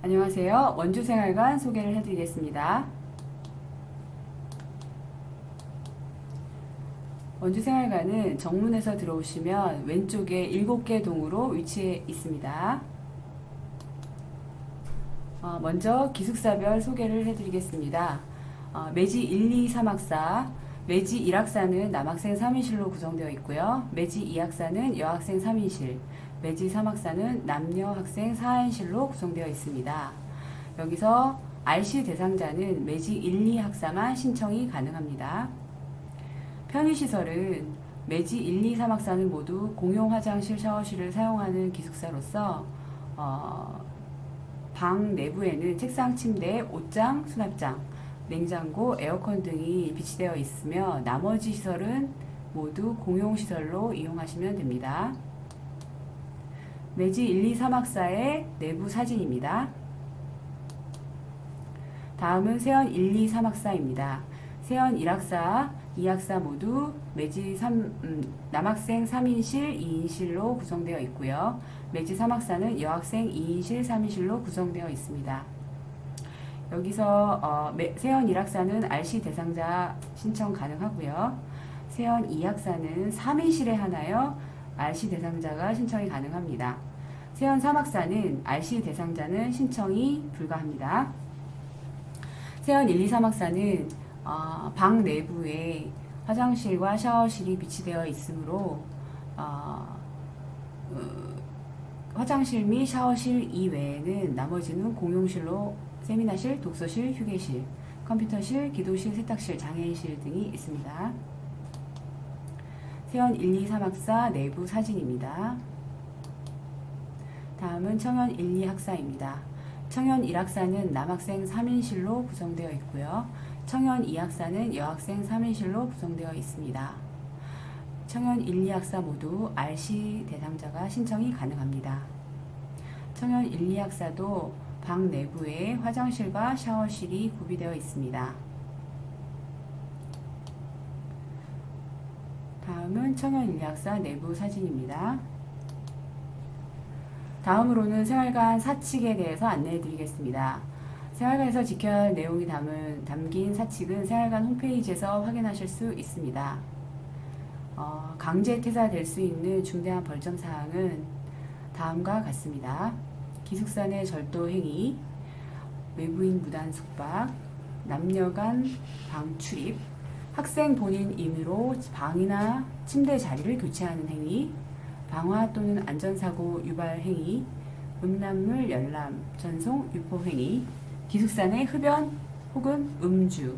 안녕하세요. 원주생활관 소개를 해드리겠습니다. 원주생활관은 정문에서 들어오시면 왼쪽에 7개 동으로 위치해 있습니다. 먼저 기숙사별 소개를 해드리겠습니다. 매지 1, 2, 3학사, 매지 1학사는 남학생 3인실로 구성되어 있고요. 매지 2학사는 여학생 3인실, 매지 3학사는 남녀 학생 4인실로 구성되어 있습니다. 여기서 RC 대상자는 매지 1, 2학사만 신청이 가능합니다. 편의시설은 매지 1, 2, 3학사는 모두 공용 화장실, 샤워실을 사용하는 기숙사로서 방 내부에는 책상, 침대, 옷장, 수납장, 냉장고, 에어컨 등이 비치되어 있으며 나머지 시설은 모두 공용시설로 이용하시면 됩니다. 매지 1, 2, 3학사의 내부 사진입니다. 다음은 세연 1, 2, 3학사입니다. 세연 1학사, 2학사 모두 매지 남학생 3인실, 2인실로 구성되어 있고요. 매지 3학사는 여학생 2인실, 3인실로 구성되어 있습니다. 여기서 세연 1학사는 RC 대상자 신청 가능하고요. 세연 2학사는 3인실에 하나여 RC 대상자가 신청이 가능합니다. 세연 3학사는 RC 대상자는 신청이 불가합니다. 세연 1, 2, 3학사는 방 내부에 화장실과 샤워실이 비치되어 있으므로 화장실 및 샤워실 이외에는 나머지는 공용실로 세미나실, 독서실, 휴게실, 컴퓨터실, 기도실, 세탁실, 장애인실 등이 있습니다. 세연 1, 2, 3학사 내부 사진입니다. 다음은 청연 1, 2학사입니다. 청연 1학사는 남학생 3인실로 구성되어 있고요. 청연 2학사는 여학생 3인실로 구성되어 있습니다. 청연 1, 2학사 모두 RC 대상자가 신청이 가능합니다. 청연 1, 2학사도 방 내부에 화장실과 샤워실이 구비되어 있습니다. 다음은 청연 1, 2학사 내부 사진입니다. 다음으로는 생활관 사칙에 대해서 안내해 드리겠습니다. 생활관에서 지켜야 할 내용이 담긴 사칙은 생활관 홈페이지에서 확인하실 수 있습니다. 강제 퇴사될 수 있는 중대한 벌점 사항은 다음과 같습니다. 기숙사 내 절도 행위, 외부인 무단 숙박, 남녀 간 방 출입, 학생 본인 임의로 방이나 침대 자리를 교체하는 행위, 방화 또는 안전사고 유발 행위, 음란물 열람, 전송, 유포 행위, 기숙사 내 흡연 혹은 음주,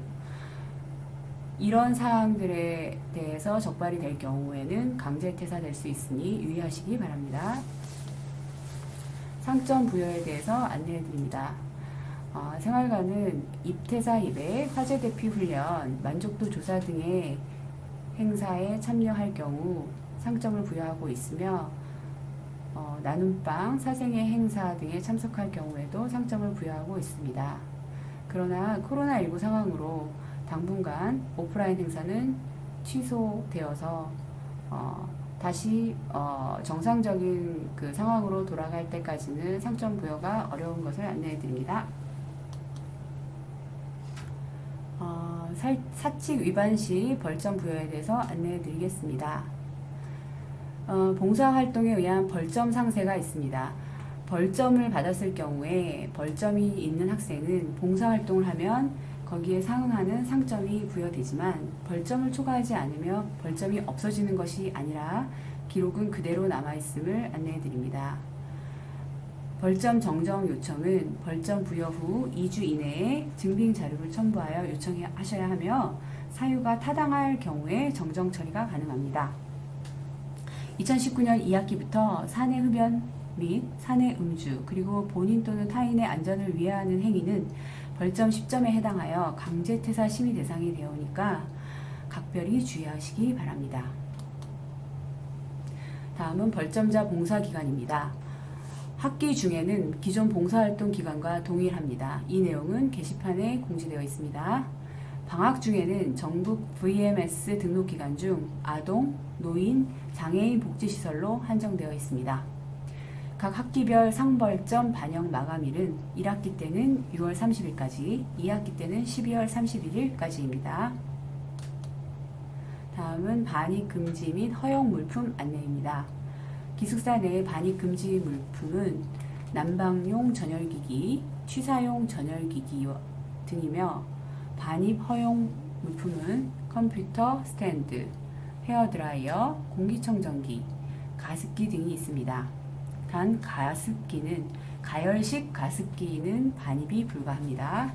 이런 사항들에 대해서 적발이 될 경우에는 강제 퇴사될 수 있으니 유의하시기 바랍니다. 상점 부여에 대해서 안내해 드립니다. 생활관은 입퇴사 입에 화재 대피 훈련, 만족도 조사 등의 행사에 참여할 경우 상점을 부여하고 있으며 나눔방, 사생의 행사 등에 참석할 경우에도 상점을 부여하고 있습니다. 그러나 코로나19 상황으로 당분간 오프라인 행사는 취소되어서 다시 정상적인 그 상황으로 돌아갈 때까지는 상점 부여가 어려운 것을 안내해 드립니다. 사칙 위반 시 벌점 부여에 대해서 안내해 드리겠습니다. 봉사활동에 의한 벌점 상세가 있습니다. 벌점을 받았을 경우에 벌점이 있는 학생은 봉사활동을 하면 거기에 상응하는 상점이 부여되지만 벌점을 초과하지 않으며 벌점이 없어지는 것이 아니라 기록은 그대로 남아있음을 안내해 드립니다. 벌점 정정 요청은 벌점 부여 후 2주 이내에 증빙 자료를 첨부하여 요청하셔야 하며 사유가 타당할 경우에 정정 처리가 가능합니다. 2019년 2학기부터 사내 흡연 및 사내 음주 그리고 본인 또는 타인의 안전을 위해하는 행위는 벌점 10점에 해당하여 강제퇴사 심의 대상이 되오니까 각별히 주의하시기 바랍니다. 다음은 벌점자 봉사기간입니다. 학기 중에는 기존 봉사활동 기간과 동일합니다. 이 내용은 게시판에 공지되어 있습니다. 방학 중에는 전국 VMS 등록 기간 중 아동, 노인, 장애인 복지시설로 한정되어 있습니다. 각 학기별 상벌점 반영 마감일은 1학기 때는 6월 30일까지, 2학기 때는 12월 31일까지입니다. 다음은 반입 금지 및 허용 물품 안내입니다. 기숙사 내 반입 금지 물품은 난방용 전열기기, 취사용 전열기기 등이며, 반입 허용 물품은 컴퓨터 스탠드, 헤어드라이어, 공기청정기, 가습기 등이 있습니다. 단 가열식 가습기는 반입이 불가합니다.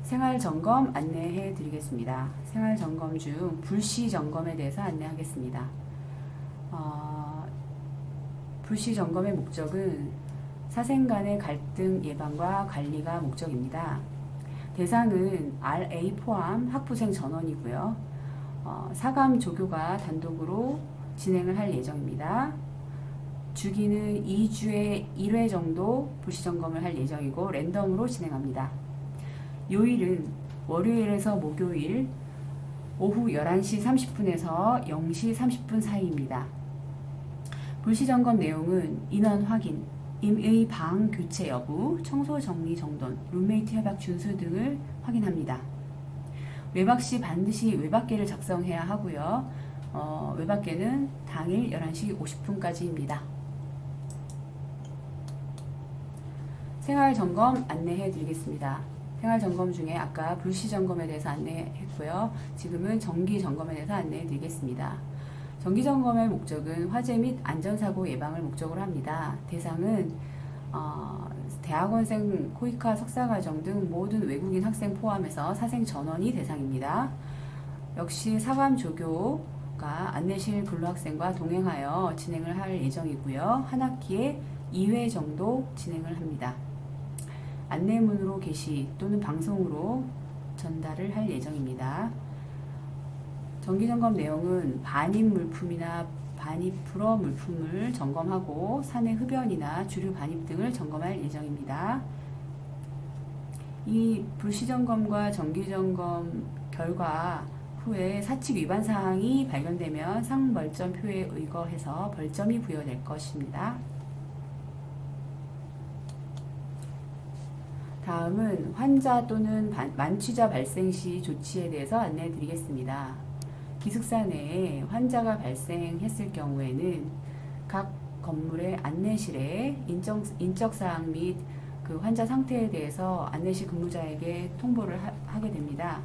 생활점검 안내해 드리겠습니다. 생활점검 중 불시 점검에 대해서 안내하겠습니다. 불시 점검의 목적은 사생 간의 갈등 예방과 관리가 목적입니다. 대상은 RA 포함 학부생 전원이고요. 사감 조교가 단독으로 진행을 할 예정입니다. 주기는 2주에 1회 정도 불시 점검을 할 예정이고 랜덤으로 진행합니다. 요일은 월요일에서 목요일 오후 11시 30분에서 0시 30분 사이입니다. 불시 점검 내용은 인원 확인, 임의 방 교체 여부, 청소 정리 정돈, 룸메이트 협약 준수 등을 확인합니다. 외박 시 반드시 외박계를 작성해야 하고요. 외박계는 당일 11시 50분까지입니다. 생활점검 안내해 드리겠습니다. 생활점검 중에 아까 불시점검에 대해서 안내했고요. 지금은 정기점검에 대해서 안내해 드리겠습니다. 정기점검의 목적은 화재 및 안전사고 예방을 목적으로 합니다. 대상은 대학원생, 코이카 석사과정 등 모든 외국인 학생 포함해서 사생 전원이 대상입니다. 역시 사감 조교가 안내실 근로학생과 동행하여 진행을 할 예정이고요. 한 학기에 2회 정도 진행을 합니다. 안내문으로 게시 또는 방송으로 전달을 할 예정입니다. 정기점검 내용은 반입 물품이나 반입 불허 물품을 점검하고 사내 흡연이나 주류 반입 등을 점검할 예정입니다. 이 불시점검과 정기점검 결과 후에 사칙 위반 사항이 발견되면 상벌점표에 의거해서 벌점이 부여될 것입니다. 다음은 환자 또는 만취자 발생 시 조치에 대해서 안내해 드리겠습니다. 기숙사 내에 환자가 발생했을 경우에는 각 건물의 안내실에 인적사항 및 그 환자 상태에 대해서 안내실 근무자에게 통보를 하게 됩니다.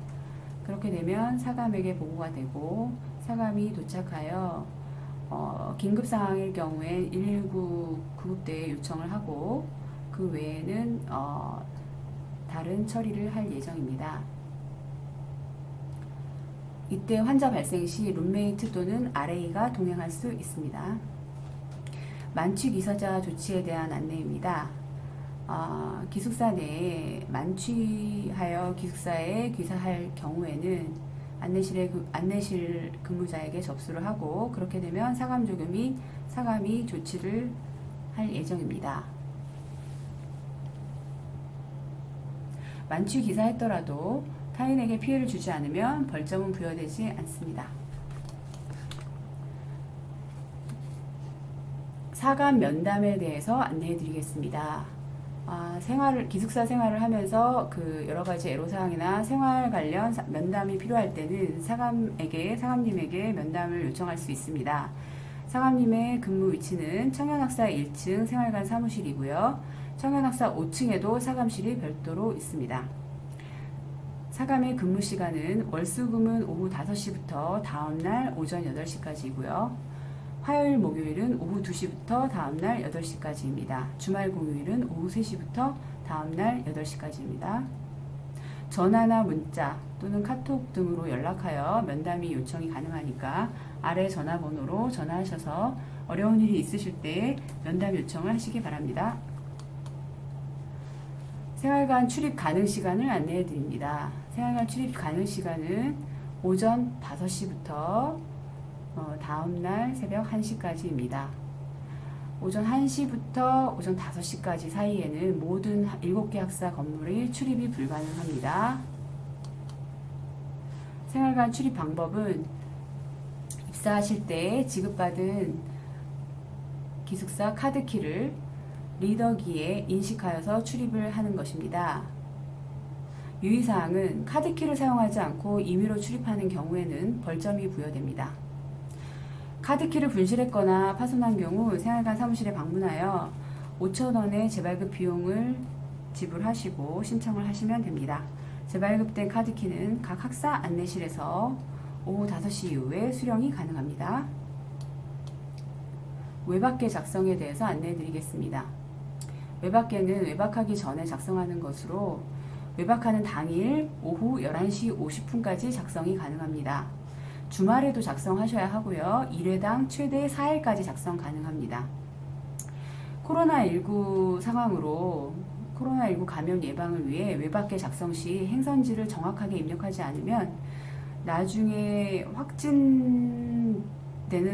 그렇게 되면 사감에게 보고가 되고 사감이 도착하여 긴급 상황일 경우에 119 구급대에 요청을 하고 그 외에는 다른 처리를 할 예정입니다. 이때 환자 발생 시 룸메이트 또는 RA가 동행할 수 있습니다. 만취 기사자 조치에 대한 안내입니다. 기숙사 내에 만취하여 기숙사에 귀사할 경우에는 안내실 근무자에게 접수를 하고 그렇게 되면 사감 조교 및 사감이 조치를 할 예정입니다. 만취 기사했더라도 타인에게 피해를 주지 않으면 벌점은 부여되지 않습니다. 사감 면담에 대해서 안내해 드리겠습니다. 기숙사 생활을 하면서 그 여러 가지 애로사항이나 생활 관련 면담이 필요할 때는 사감님에게 면담을 요청할 수 있습니다. 사감님의 근무 위치는 청년학사 1층 생활관 사무실이고요. 청년학사 5층에도 사감실이 별도로 있습니다. 사감의 근무 시간은 월수금은 오후 5시부터 다음날 오전 8시까지이고요. 화요일, 목요일은 오후 2시부터 다음날 8시까지입니다. 주말 공휴일은 오후 3시부터 다음날 8시까지입니다. 전화나 문자 또는 카톡 등으로 연락하여 면담이 요청이 가능하니까 아래 전화번호로 전화하셔서 어려운 일이 있으실 때 면담 요청을 하시기 바랍니다. 생활관 출입 가능 시간을 안내해 드립니다. 생활관 출입 가능 시간은 오전 5시부터 다음날 새벽 1시까지입니다. 오전 1시부터 오전 5시까지 사이에는 모든 7개 학사 건물의 출입이 불가능합니다. 생활관 출입 방법은 입사하실 때 지급받은 기숙사 카드키를 리더기에 인식하여서 출입을 하는 것입니다. 유의사항은 카드키를 사용하지 않고 임의로 출입하는 경우에는 벌점이 부여됩니다. 카드키를 분실했거나 파손한 경우 생활관 사무실에 방문하여 5,000원의 재발급 비용을 지불하시고 신청을 하시면 됩니다. 재발급된 카드키는 각 학사 안내실에서 오후 5시 이후에 수령이 가능합니다. 외박계 작성에 대해서 안내해 드리겠습니다. 외박계는 외박하기 전에 작성하는 것으로 외박하는 당일 오후 11시 50분까지 작성이 가능합니다. 주말에도 작성하셔야 하고요. 1회당 최대 4일까지 작성 가능합니다. 코로나19 상황으로 코로나19 감염 예방을 위해 외박계 작성 시 행선지를 정확하게 입력하지 않으면 나중에 확진되는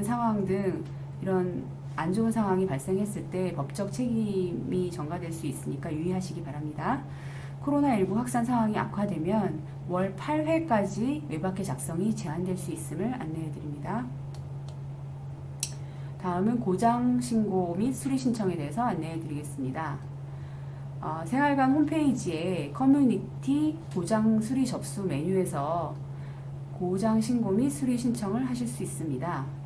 상황 등 이런 안 좋은 상황이 발생했을 때 법적 책임이 전가될 수 있으니까 유의하시기 바랍니다. 코로나19 확산 상황이 악화되면 월 8회까지 외박계 작성이 제한될 수 있음을 안내해 드립니다. 다음은 고장 신고 및 수리 신청에 대해서 안내해 드리겠습니다. 생활관 홈페이지에 커뮤니티 고장 수리 접수 메뉴에서 고장 신고 및 수리 신청을 하실 수 있습니다.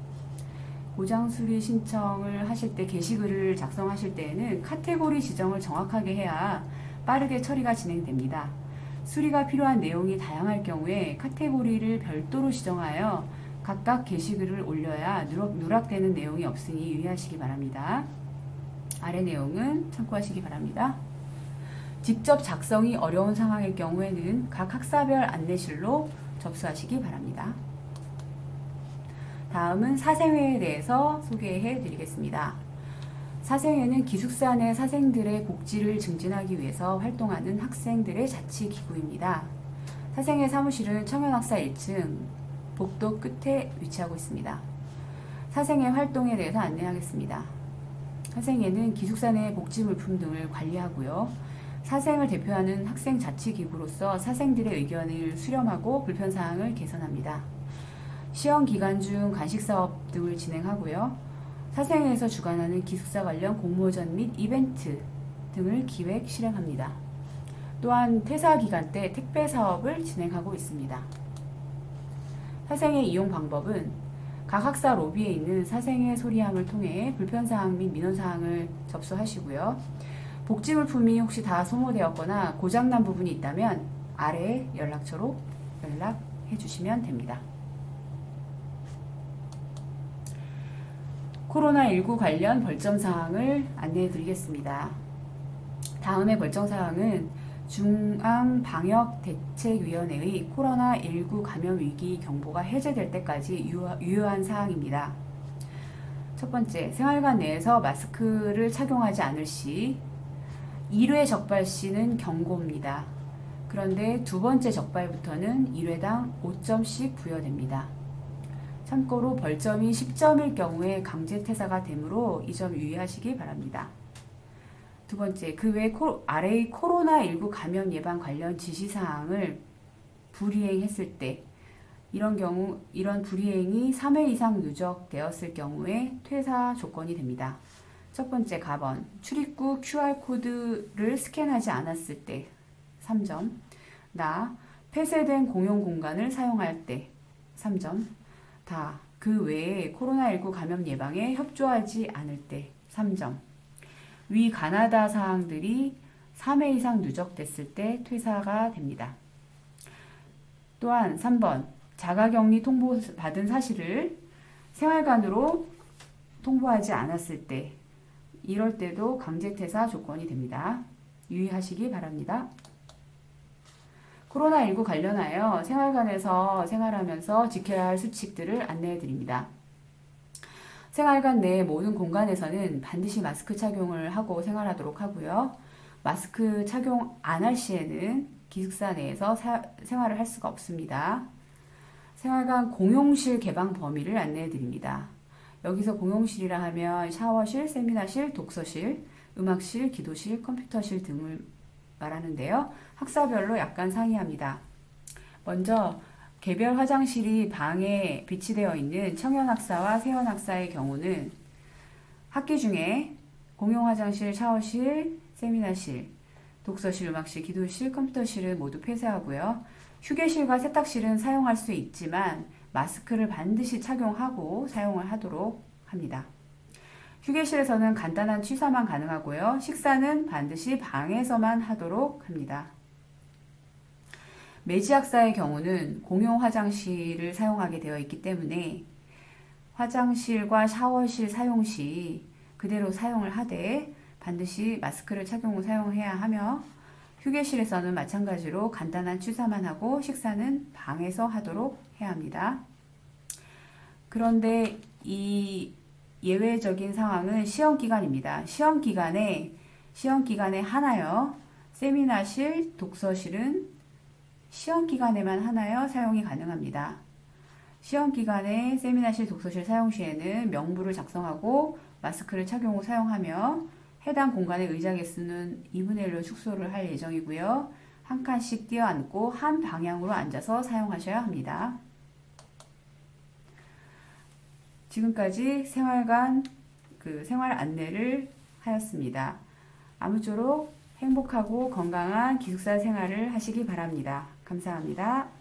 고장 수리 신청을 하실 때 게시글을 작성하실 때에는 카테고리 지정을 정확하게 해야 빠르게 처리가 진행됩니다. 수리가 필요한 내용이 다양할 경우에 카테고리를 별도로 지정하여 각각 게시글을 올려야 누락되는 내용이 없으니 유의하시기 바랍니다. 아래 내용은 참고하시기 바랍니다. 직접 작성이 어려운 상황일 경우에는 각 학사별 안내실로 접수하시기 바랍니다. 다음은 사생회에 대해서 소개해 드리겠습니다. 사생회는 기숙사 내 사생들의 복지를 증진하기 위해서 활동하는 학생들의 자치기구입니다. 사생회 사무실은 청년학사 1층 복도 끝에 위치하고 있습니다. 사생회 활동에 대해서 안내하겠습니다. 사생회는 기숙사 내 복지물품 등을 관리하고요. 사생을 대표하는 학생 자치기구로서 사생들의 의견을 수렴하고 불편사항을 개선합니다. 시험 기간 중 간식사업 등을 진행하고요. 사생회에서 주관하는 기숙사 관련 공모전 및 이벤트 등을 기획, 실행합니다. 또한 퇴사 기간 때 택배 사업을 진행하고 있습니다. 사생회 이용 방법은 각 학사 로비에 있는 사생회 소리함을 통해 불편사항 및 민원사항을 접수하시고요. 복지물품이 혹시 다 소모되었거나 고장난 부분이 있다면 아래 연락처로 연락해 주시면 됩니다. 코로나19 관련 벌점사항을 안내해 드리겠습니다. 다음의 벌점사항은 중앙방역대책위원회의 코로나19 감염위기 경보가 해제될 때까지 유효한 사항입니다. 첫 번째, 생활관 내에서 마스크를 착용하지 않을 시 1회 적발 시는 경고입니다. 그런데 두 번째 적발부터는 1회당 5점씩 부여됩니다. 참고로 벌점이 10점일 경우에 강제 퇴사가 되므로 이 점 유의하시기 바랍니다. 두 번째, 그 외 아래의 코로나19 감염 예방 관련 지시사항을 불이행했을 때 이런 불이행이 3회 이상 누적되었을 경우에 퇴사 조건이 됩니다. 첫 번째, 가번, 출입구 QR코드를 스캔하지 않았을 때 3점, 폐쇄된 공용 공간을 사용할 때 3점, 그 외에 코로나19 감염 예방에 협조하지 않을 때 3점. 위 가나다 사항들이 3회 이상 누적됐을 때 퇴사가 됩니다. 또한 3번, 자가격리 통보받은 사실을 생활관으로 통보하지 않았을 때, 이럴 때도 강제퇴사 조건이 됩니다. 유의하시기 바랍니다. 코로나19 관련하여 생활관에서 생활하면서 지켜야 할 수칙들을 안내해 드립니다. 생활관 내 모든 공간에서는 반드시 마스크 착용을 하고 생활하도록 하고요. 마스크 착용 안 할 시에는 기숙사 내에서 생활을 할 수가 없습니다. 생활관 공용실 개방 범위를 안내해 드립니다. 여기서 공용실이라 하면 샤워실, 세미나실, 독서실, 음악실, 기도실, 컴퓨터실 등을 말하는데요. 학사별로 약간 상이합니다. 먼저 개별 화장실이 방에 비치되어 있는 청년학사와 세원학사의 경우는 학기 중에 공용 화장실, 샤워실, 세미나실, 독서실, 음악실, 기도실, 컴퓨터실은 모두 폐쇄하고요. 휴게실과 세탁실은 사용할 수 있지만 마스크를 반드시 착용하고 사용을 하도록 합니다. 휴게실에서는 간단한 취사만 가능하고요. 식사는 반드시 방에서만 하도록 합니다. 매지학사의 경우는 공용 화장실을 사용하게 되어 있기 때문에 화장실과 샤워실 사용 시 그대로 사용을 하되 반드시 마스크를 착용 후 사용해야 하며 휴게실에서는 마찬가지로 간단한 취사만 하고 식사는 방에서 하도록 해야 합니다. 그런데 이 예외적인 상황은 시험 기간입니다. 시험 기간에 하나요. 세미나실, 독서실은 시험 기간에만 하나요. 사용이 가능합니다. 시험 기간에 세미나실, 독서실 사용 시에는 명부를 작성하고 마스크를 착용 후 사용하며 해당 공간의 의자 개수는 2분의 1로 축소를 할 예정이고요. 한 칸씩 띄어앉고 한 방향으로 앉아서 사용하셔야 합니다. 지금까지 생활관 생활 안내를 하였습니다. 아무쪼록 행복하고 건강한 기숙사 생활을 하시기 바랍니다. 감사합니다.